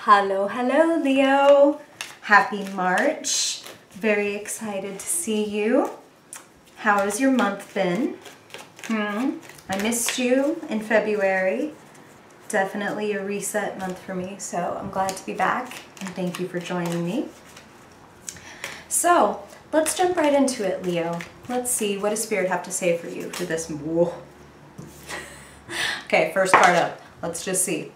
Hello, hello, Leo. Happy March. Very excited to see you. How has your month been? I missed you in February. Definitely a reset month for me, so I'm glad to be back, and thank you for joining me. So, let's jump right into it, Leo. Let's see, what does Spirit have to say for you for this? Whoa. Okay, first card up. Let's just see.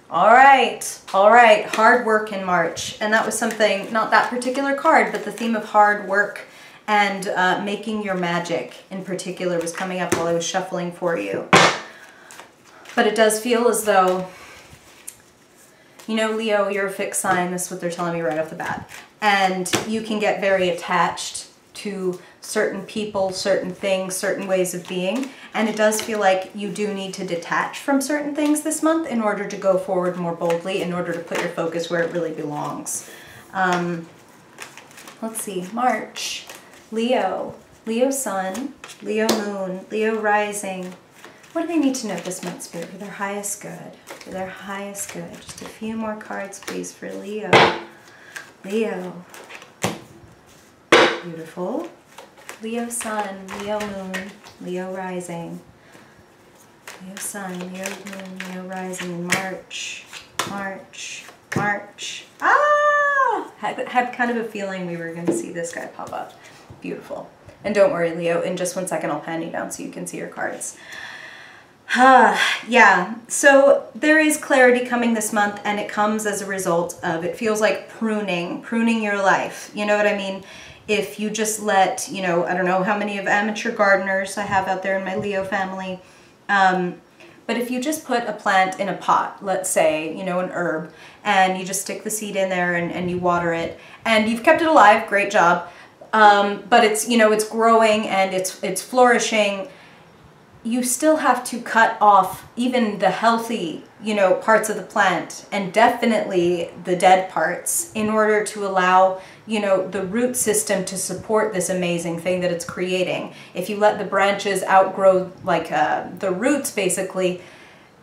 All right, hard work in March. And that was something, not that particular card, but the theme of hard work and making your magic in particular was coming up while I was shuffling for you. But it does feel as though, you know, Leo, you're a fixed sign. This is what they're telling me right off the bat. And you can get very attached to certain people, certain things, certain ways of being. And it does feel like you do need to detach from certain things this month in order to go forward more boldly, in order to put your focus where it really belongs. Let's see, March, Leo, Leo Sun, Leo Moon, Leo Rising. What do they need to know this month, Spirit, for their highest good? For their highest good. Just a few more cards, please, for Leo. Leo. Beautiful. Leo Sun, Leo Moon, Leo Rising. Leo Sun, Leo Moon, Leo Rising in March. March. Ah! Had kind of a feeling we were going to see this guy pop up. Beautiful. And don't worry, Leo, in just 1 second I'll pan you down so you can see your cards. Yeah, so there is clarity coming this month, and it comes as a result of, it feels like pruning your life. You know what I mean? If you just let, you know, I don't know how many of amateur gardeners I have out there in my Leo family, but if you just put a plant in a pot, let's say, you know, an herb, and you just stick the seed in there and you water it, and you've kept it alive, great job, but it's, you know, it's growing and it's flourishing, you still have to cut off even the healthy, you know, parts of the plant, and definitely the dead parts, in order to allow, you know, the root system to support this amazing thing that it's creating. If you let the branches outgrow, like the roots, basically,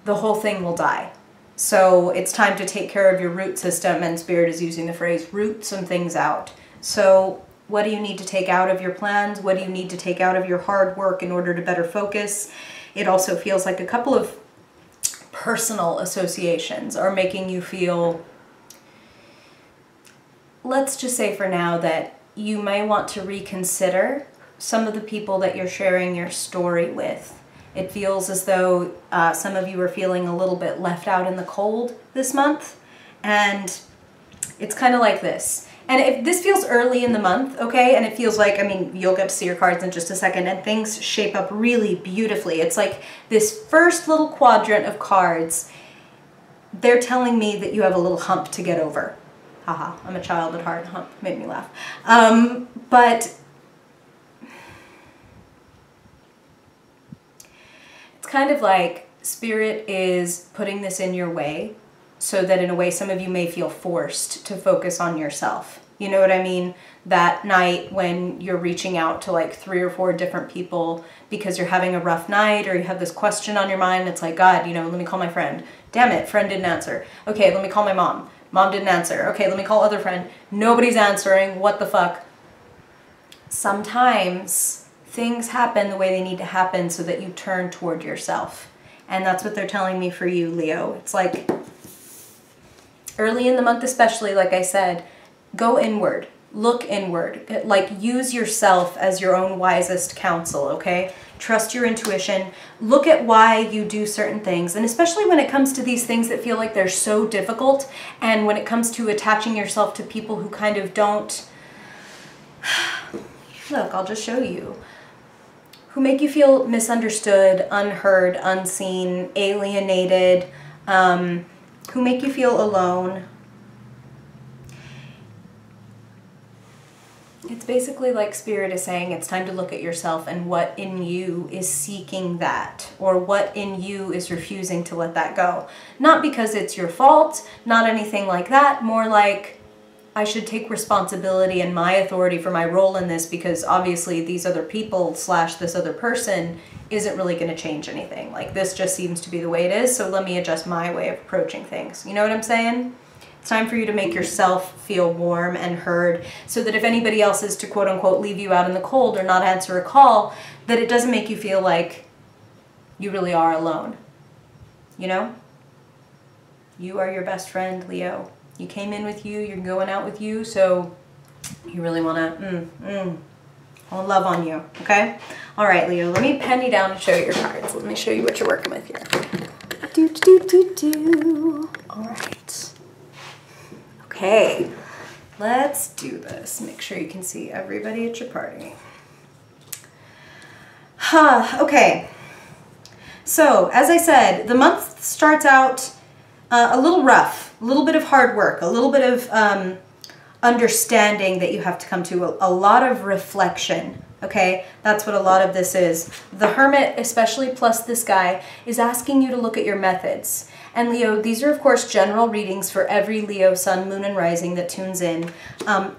the whole thing will die. So it's time to take care of your root system, and Spirit is using the phrase root some things out. So what do you need to take out of your plans? What do you need to take out of your hard work in order to better focus? It also feels like a couple of personal associations are making you feel, let's just say for now, that you may want to reconsider some of the people that you're sharing your story with. It feels as though some of you are feeling a little bit left out in the cold this month, and it's kind of like this. And if this feels early in the month, okay, and it feels like, I mean, you'll get to see your cards in just a second, and things shape up really beautifully. It's like this first little quadrant of cards, they're telling me that you have a little hump to get over. Haha, I'm a child at heart, hump made me laugh. But it's kind of like Spirit is putting this in your way, so that in a way some of you may feel forced to focus on yourself. You know what I mean? That night when you're reaching out to like 3 or 4 different people because you're having a rough night, or you have this question on your mind, it's like, God, you know, let me call my friend. Damn it, friend didn't answer. Okay, let me call my mom. Mom didn't answer. Okay, let me call other friend. Nobody's answering. What the fuck? Sometimes things happen the way they need to happen so that you turn toward yourself. And that's what they're telling me for you, Leo. It's like, early in the month especially, like I said, go inward, look inward, like use yourself as your own wisest counsel, okay? Trust your intuition, look at why you do certain things, and especially when it comes to these things that feel like they're so difficult, and when it comes to attaching yourself to people who kind of don't, look, I'll just show you, who make you feel misunderstood, unheard, unseen, alienated, who make you feel alone. It's basically like Spirit is saying it's time to look at yourself and what in you is seeking that, or what in you is refusing to let that go. Not because it's your fault, not anything like that, more like I should take responsibility and my authority for my role in this, because obviously these other people / this other person isn't really going to change anything. Like, this just seems to be the way it is, so let me adjust my way of approaching things. You know what I'm saying? It's time for you to make yourself feel warm and heard, so that if anybody else is to quote unquote leave you out in the cold or not answer a call, that it doesn't make you feel like you really are alone. You know? You are your best friend, Leo. You came in with you, you're going out with you, so you really want to I want love on you, okay? All right, Leo, let me pen you down and show you your cards. Let me show you what you're working with here. All right. Okay, let's do this. Make sure you can see everybody at your party. Okay. So, as I said, the month starts out a little rough, a little bit of hard work, a little bit of understanding that you have to come to, a lot of reflection, okay? That's what a lot of this is. The Hermit, especially plus this guy, is asking you to look at your methods. And Leo, these are of course general readings for every Leo, Sun, Moon, and Rising that tunes in.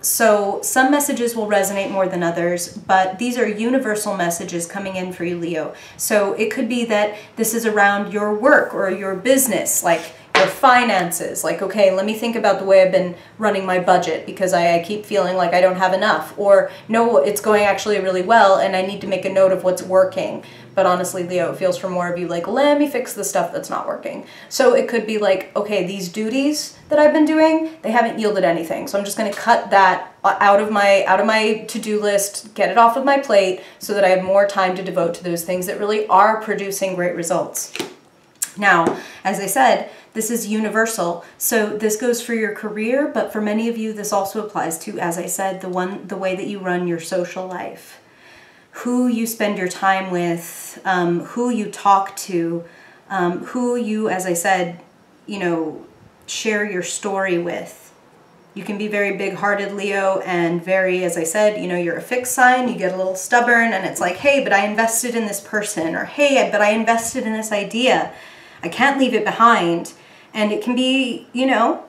So some messages will resonate more than others, but these are universal messages coming in for you, Leo. So it could be that this is around your work or your business, like your finances, like, okay, let me think about the way I've been running my budget because I keep feeling like I don't have enough, or no, it's going actually really well and I need to make a note of what's working. But honestly, Leo, it feels for more of you like, let me fix the stuff that's not working. So it could be like, okay, these duties that I've been doing, they haven't yielded anything. So I'm just going to cut that out of my to-do list, get it off of my plate so that I have more time to devote to those things that really are producing great results. Now, as I said, this is universal. So this goes for your career, but for many of you, this also applies to, as I said, the way that you run your social life. Who you spend your time with, who you talk to, who you, as I said, you know, share your story with. You can be very big-hearted, Leo, and very, as I said, you know, you're a fixed sign, you get a little stubborn, and it's like, hey, but I invested in this person, or hey, but I invested in this idea. I can't leave it behind. And it can be, you know,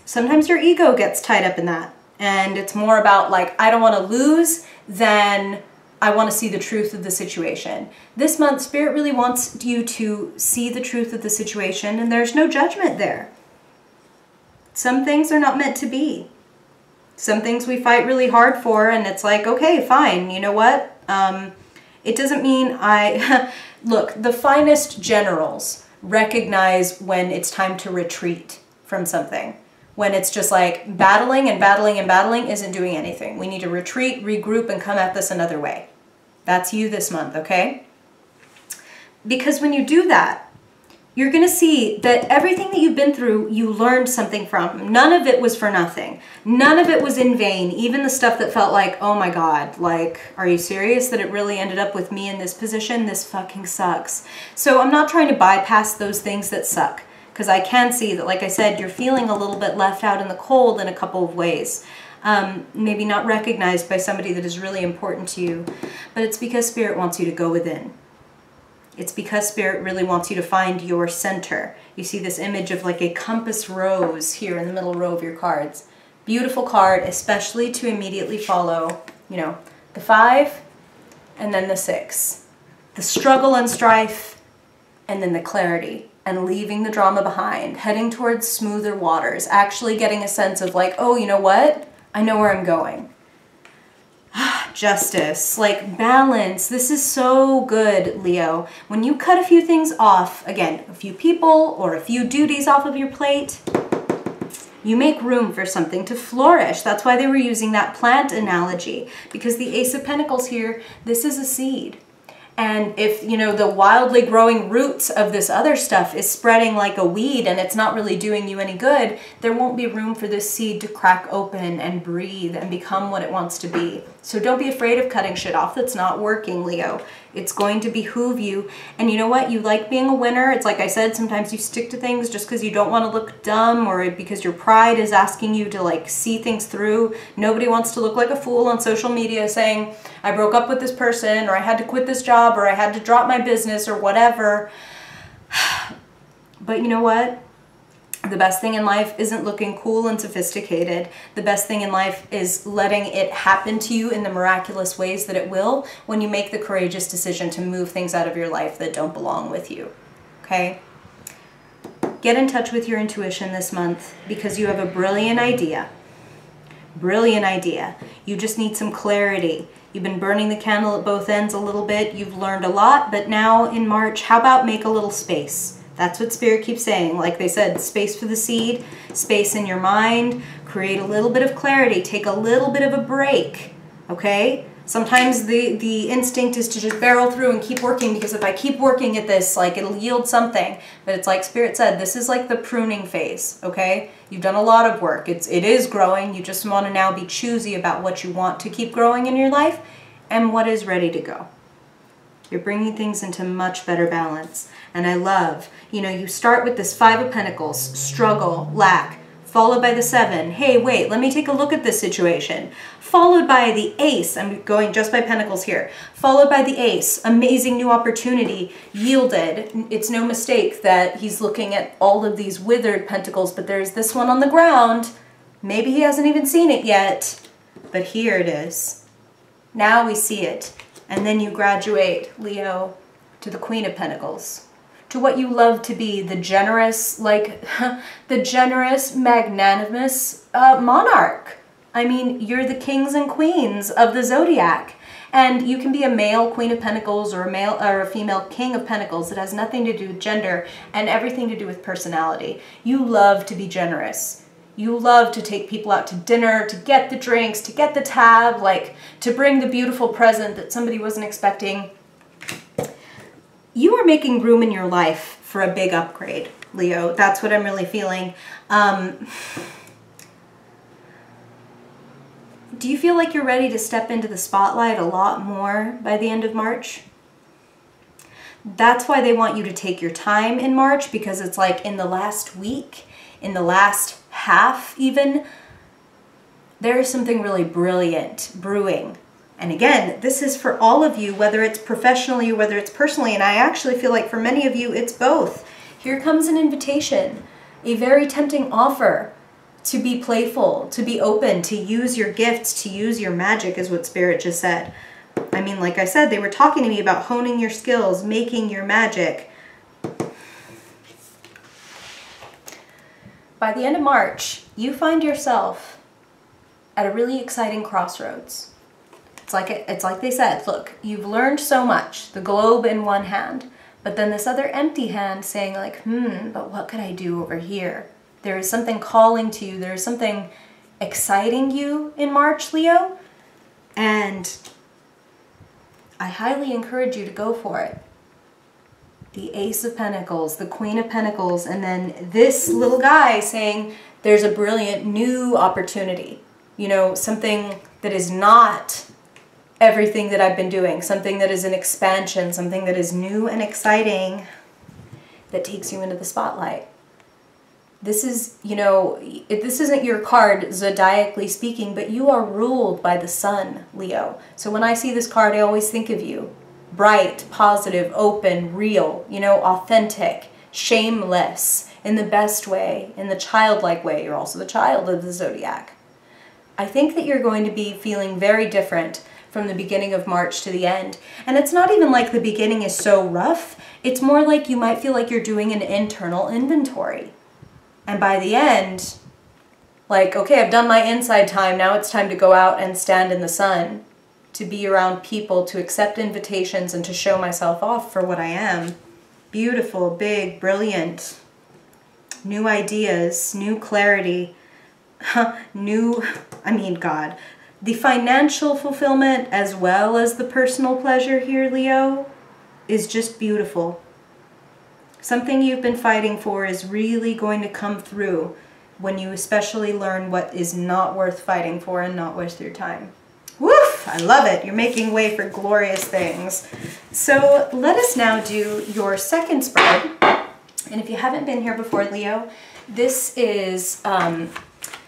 sometimes your ego gets tied up in that. And it's more about like, I don't want to lose than I want to see the truth of the situation. This month, Spirit really wants you to see the truth of the situation, and there's no judgment there. Some things are not meant to be. Some things we fight really hard for, and it's like, okay, fine, you know what? It doesn't mean look, the finest generals recognize when it's time to retreat from something. When it's just like battling and battling and battling isn't doing anything. We need to retreat, regroup, and come at this another way. That's you this month, okay? Because when you do that, you're going to see that everything that you've been through, you learned something from. None of it was for nothing. None of it was in vain. Even the stuff that felt like, oh my God, like, are you serious that it really ended up with me in this position? This fucking sucks. So I'm not trying to bypass those things that suck, because I can see that, like I said, you're feeling a little bit left out in the cold in a couple of ways. Maybe not recognized by somebody that is really important to you, but it's because Spirit wants you to go within. It's because Spirit really wants you to find your center. You see this image of like a compass rose here in the middle row of your cards. Beautiful card, especially to immediately follow, you know, the 5 and then the 6. The struggle and strife and then the clarity, and leaving the drama behind, heading towards smoother waters, actually getting a sense of like, oh, you know what? I know where I'm going. Justice, like balance. This is so good, Leo. When you cut a few things off, again, a few people or a few duties off of your plate, you make room for something to flourish. That's why they were using that plant analogy, because the Ace of Pentacles here, this is a seed. And if, you know, the wildly growing roots of this other stuff is spreading like a weed and it's not really doing you any good, there won't be room for this seed to crack open and breathe and become what it wants to be. So don't be afraid of cutting shit off that's not working, Leo. It's going to behoove you. And you know what? You like being a winner. It's like I said, sometimes you stick to things just because you don't want to look dumb or because your pride is asking you to like see things through. Nobody wants to look like a fool on social media saying, I broke up with this person, or I had to quit this job, or I had to drop my business, or whatever. But you know what? The best thing in life isn't looking cool and sophisticated. The best thing in life is letting it happen to you in the miraculous ways that it will when you make the courageous decision to move things out of your life that don't belong with you. Okay? Get in touch with your intuition this month because you have a brilliant idea. Brilliant idea. You just need some clarity. You've been burning the candle at both ends a little bit. You've learned a lot, but now in March, how about make a little space? That's what Spirit keeps saying. Like they said, space for the seed, space in your mind, create a little bit of clarity, take a little bit of a break, okay? Sometimes the instinct is to just barrel through and keep working because if I keep working at this, like it'll yield something. But it's like Spirit said, this is like the pruning phase, okay? You've done a lot of work. It is growing. You just want to now be choosy about what you want to keep growing in your life and what is ready to go. You're bringing things into much better balance. And I love, you know, you start with this 5 of Pentacles, struggle, lack, followed by the 7. Hey, wait, let me take a look at this situation. Followed by the Ace. I'm going just by Pentacles here. Followed by the Ace. Amazing new opportunity. Yielded. It's no mistake that he's looking at all of these withered Pentacles, but there's this one on the ground. Maybe he hasn't even seen it yet, but here it is. Now we see it. And then you graduate, Leo, to the Queen of Pentacles. To what you love to be, the generous, like, the generous, magnanimous monarch. I mean, you're the kings and queens of the zodiac. And you can be a male Queen of Pentacles or a male or a female King of Pentacles. It has nothing to do with gender and everything to do with personality. You love to be generous. You love to take people out to dinner, to get the drinks, to get the tab, like to bring the beautiful present that somebody wasn't expecting. You are making room in your life for a big upgrade, Leo. That's what I'm really feeling. Do you feel like you're ready to step into the spotlight a lot more by the end of March? That's why they want you to take your time in March, because it's like in the last week, in the last half even, there is something really brilliant brewing. And again, this is for all of you, whether it's professionally or whether it's personally. And I actually feel like for many of you, it's both. Here comes an invitation, a very tempting offer to be playful, to be open, to use your gifts, to use your magic is what Spirit just said. I mean, like I said, they were talking to me about honing your skills, making your magic. By the end of March, you find yourself at a really exciting crossroads. It's like they said, look, you've learned so much, the globe in one hand, but then this other empty hand saying like, but what could I do over here? There is something calling to you. There is something exciting you in March, Leo, and I highly encourage you to go for it. The Ace of Pentacles, the Queen of Pentacles, and then this little guy saying there's a brilliant new opportunity. You know, something that is not everything that I've been doing, something that is an expansion, something that is new and exciting that takes you into the spotlight. This is, you know, this isn't your card zodiacally speaking, but you are ruled by the sun, Leo. So when I see this card, I always think of you. Bright, positive, open, real, you know, authentic, shameless, in the best way, in the childlike way. You're also the child of the zodiac. I think that you're going to be feeling very different from the beginning of March to the end. And it's not even like the beginning is so rough. It's more like you might feel like you're doing an internal inventory. And by the end, like, okay, I've done my inside time. Now it's time to go out and stand in the sun, to be around people, to accept invitations, and to show myself off for what I am. Beautiful, big, brilliant, new ideas, new clarity, God. The financial fulfillment as well as the personal pleasure here, Leo, is just beautiful. Something you've been fighting for is really going to come through when you especially learn what is not worth fighting for and not worth your time. Woof! I love it. You're making way for glorious things. So let us now do your second spread. And if you haven't been here before, Leo, this is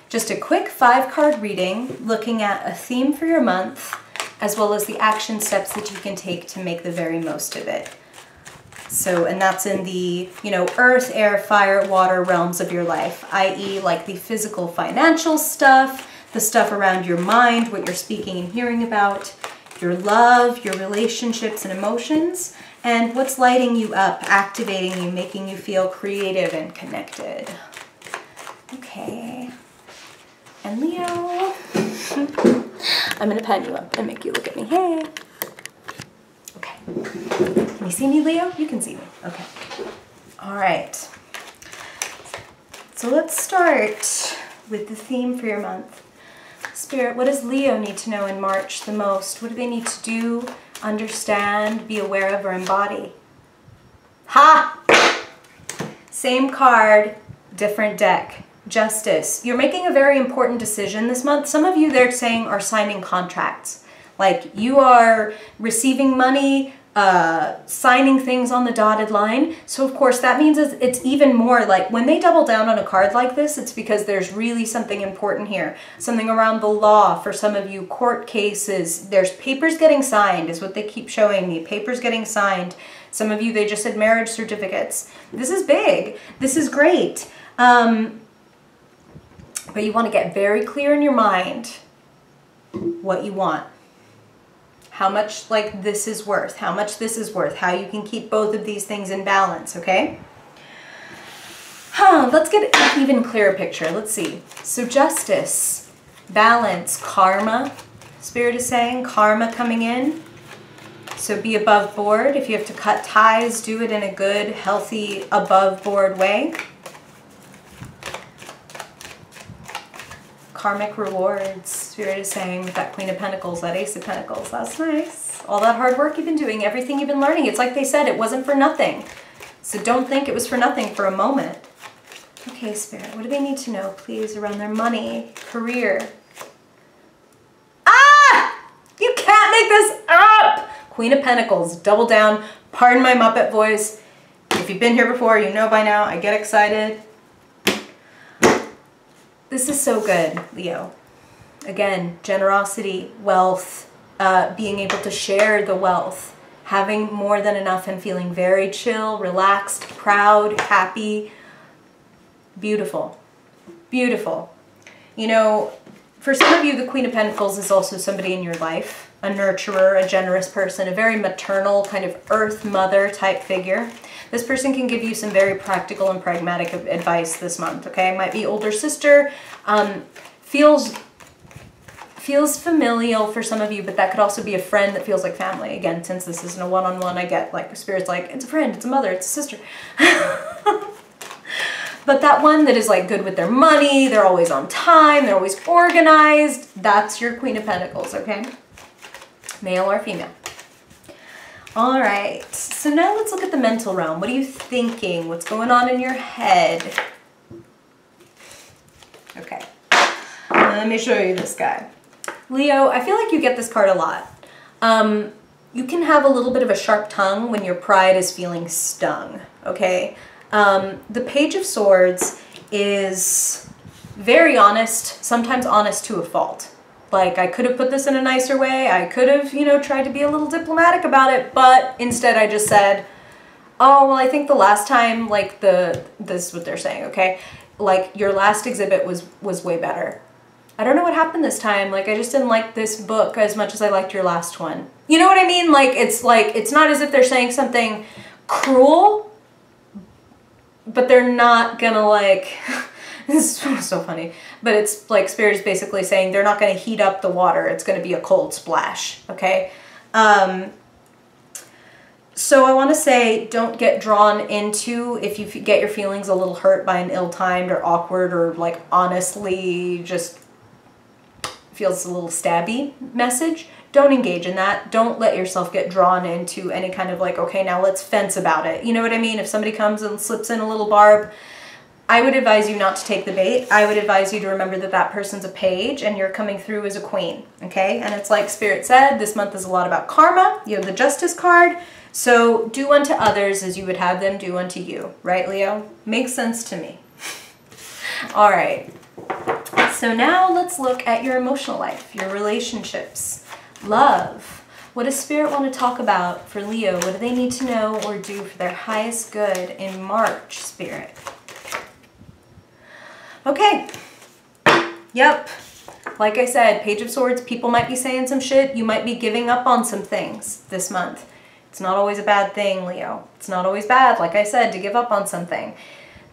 just a quick 5-card reading looking at a theme for your month, as well as the action steps that you can take to make the very most of it. So, and that's in the, you know, earth, air, fire, water realms of your life, i.e. like the physical, financial stuff, the stuff around your mind, what you're speaking and hearing about, your love, your relationships and emotions, and what's lighting you up, activating you, making you feel creative and connected. Okay. And Leo, I'm going to pen you up and make you look at me. Hey. Okay. Can you see me, Leo? You can see me. Okay. All right. So let's start with the theme for your month. Spirit, what does Leo need to know in March the most? What do they need to do, understand, be aware of, or embody? Ha! Same card, different deck. Justice. You're making a very important decision this month. Some of you, they're saying, are signing contracts. Like you are receiving money, signing things on the dotted line. So of course that means it's even more like when they double down on a card like this, it's because there's really something important here. Something around the law for some of you, court cases. There's papers getting signed is what they keep showing me. Papers getting signed. Some of you, they just said marriage certificates. This is big. This is great. But you want to get very clear in your mind what you want. How much like this is worth, how much this is worth, how you can keep both of these things in balance, okay? Let's get an even clearer picture. Let's see. So justice, balance, karma, Spirit is saying, karma coming in. So be above board. If you have to cut ties, do it in a good, healthy, above board way. Karmic rewards, Spirit is saying, with that Queen of Pentacles, that Ace of Pentacles. That's nice. All that hard work you've been doing, everything you've been learning. It's like they said, it wasn't for nothing. So don't think it was for nothing for a moment. Okay, Spirit, what do they need to know, please, around their money, career? Ah! You can't make this up! Queen of Pentacles, double down. Pardon my Muppet voice. If you've been here before, you know by now, I get excited. This is so good, Leo. Again, generosity, wealth, being able to share the wealth, having more than enough and feeling very chill, relaxed, proud, happy. Beautiful. Beautiful. You know, for some of you, the Queen of Pentacles is also somebody in your life, a nurturer, a generous person, a very maternal kind of earth mother type figure. This person can give you some very practical and pragmatic advice this month, okay? Might be older sister, feels familial for some of you, but that could also be a friend that feels like family. Again, since this isn't a one-on-one, I get like Spirit's like, it's a friend, it's a mother, it's a sister. But that one that is like good with their money, they're always on time, they're always organized, that's your Queen of Pentacles, okay? Male or female. All right, so now let's look at the mental realm. What are you thinking? What's going on in your head? Okay, let me show you this guy. Leo, I feel like you get this card a lot. You can have a little bit of a sharp tongue when your pride is feeling stung, okay? The Page of Swords is very honest, sometimes honest to a fault. Like, I could have put this in a nicer way. I could have, you know, tried to be a little diplomatic about it, but instead I just said, oh, well, I think the last time, like, this is what they're saying, okay? Like, your last exhibit was way better. I don't know what happened this time. Like, I just didn't like this book as much as I liked your last one. You know what I mean? Like, it's not as if they're saying something cruel, but they're not gonna, like... This is so funny, but it's like Spirit is basically saying they're not going to heat up the water. It's going to be a cold splash, okay? So I want to say don't get drawn into, if you get your feelings a little hurt by an ill-timed or awkward or like honestly just feels a little stabby message, don't engage in that. Don't let yourself get drawn into any kind of like, okay, now let's fence about it. You know what I mean? If somebody comes and slips in a little barb, I would advise you not to take the bait. I would advise you to remember that that person's a page and you're coming through as a queen, okay? And it's like Spirit said, this month is a lot about karma. You have the Justice card. So do unto others as you would have them do unto you, right, Leo? Makes sense to me. All right. So now let's look at your emotional life, your relationships, love, What does Spirit want to talk about for Leo? What do they need to know or do for their highest good in March, Spirit? Okay. Yep. Like I said, Page of Swords, people might be saying some shit. You might be giving up on some things this month. It's not always a bad thing, Leo. It's not always bad, like I said, to give up on something.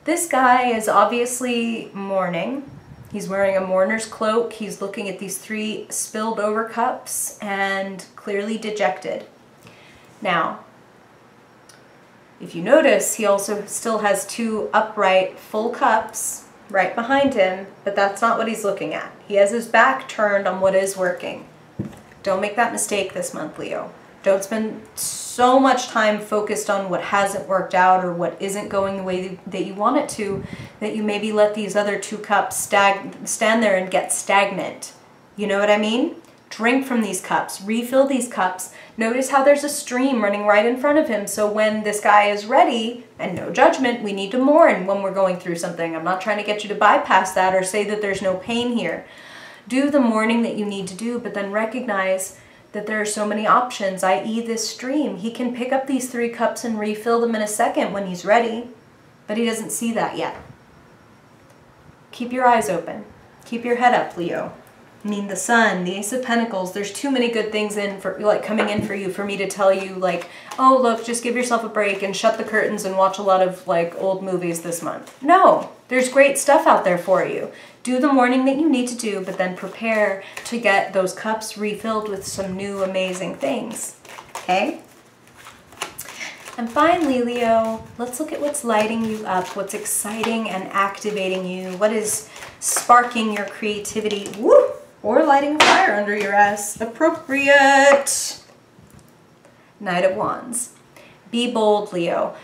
This guy is obviously mourning. He's wearing a mourner's cloak. He's looking at these 3 spilled over cups and clearly dejected. Now, if you notice, he also still has 2 upright full cups right behind him, but that's not what he's looking at. He has his back turned on what is working. Don't make that mistake this month, Leo. Don't spend so much time focused on what hasn't worked out or what isn't going the way that you want it to, that you maybe let these other 2 cups stand there and get stagnant. You know what I mean? Drink from these cups. Refill these cups. Notice how there's a stream running right in front of him. So when this guy is ready, and no judgment, we need to mourn when we're going through something. I'm not trying to get you to bypass that or say that there's no pain here. Do the mourning that you need to do, but then recognize that there are so many options, i.e. this stream. He can pick up these 3 cups and refill them in a second when he's ready, but he doesn't see that yet. Keep your eyes open. Keep your head up, Leo. I mean, the Sun, the Ace of Pentacles, there's too many good things coming in for you for me to tell you, like, oh, look, just give yourself a break and shut the curtains and watch a lot of, like, old movies this month. No, there's great stuff out there for you. Do the mourning that you need to do, but then prepare to get those cups refilled with some new amazing things, okay? And finally, Leo, let's look at what's lighting you up, what's exciting and activating you, what is sparking your creativity, woo, or lighting a fire under your ass. Appropriate. Knight of Wands. Be bold, Leo.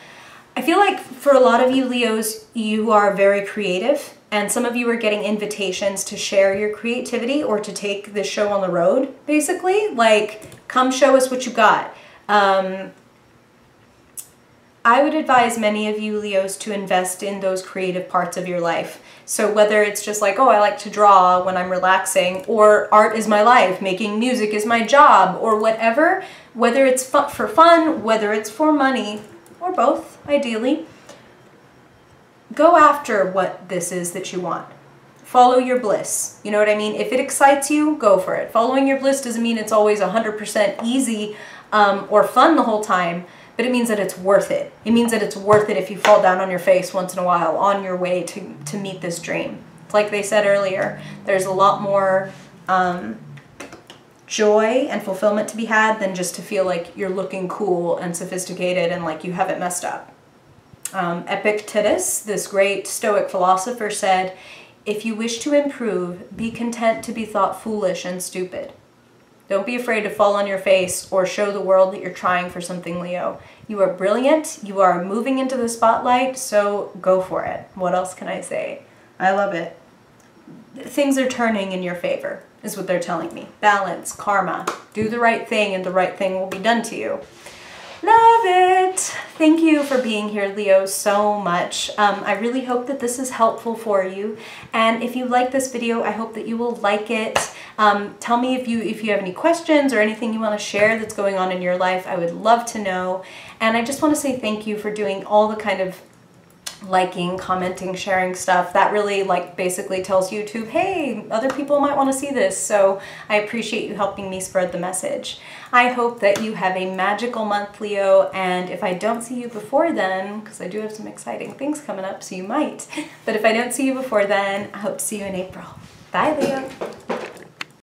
I feel like for a lot of you Leos, you are very creative, and some of you are getting invitations to share your creativity or to take this show on the road, basically. Like, come show us what you got. I would advise many of you Leos to invest in those creative parts of your life. So whether it's just like, oh, I like to draw when I'm relaxing, or art is my life, making music is my job, or whatever, whether it's for fun, whether it's for money, or both, ideally, go after what this is that you want. Follow your bliss. You know what I mean? If it excites you, go for it. Following your bliss doesn't mean it's always 100% easy or fun the whole time, but it means that it's worth it. It means that it's worth it if you fall down on your face once in a while on your way to meet this dream. It's like they said earlier, there's a lot more joy and fulfillment to be had than just to feel like you're looking cool and sophisticated and like you haven't messed up. Epictetus, this great Stoic philosopher, said, if you wish to improve, be content to be thought foolish and stupid. Don't be afraid to fall on your face or show the world that you're trying for something, Leo. You are brilliant. You are moving into the spotlight, so go for it. What else can I say? I love it. Things are turning in your favor, is what they're telling me. Balance, karma. Do the right thing and the right thing will be done to you. Love it. Thank you for being here, Leo, so much. I really hope that this is helpful for you. And if you like this video, I hope that you will like it. Tell me if you have any questions or anything you want to share that's going on in your life. I would love to know. And I just want to say thank you for doing all the kind of liking, commenting, sharing stuff. That really basically tells YouTube, hey, other people might want to see this. So I appreciate you helping me spread the message. I hope that you have a magical month, Leo, and if I don't see you before then, because I do have some exciting things coming up, so you might, but if I don't see you before then, I hope to see you in April. Bye, Leo.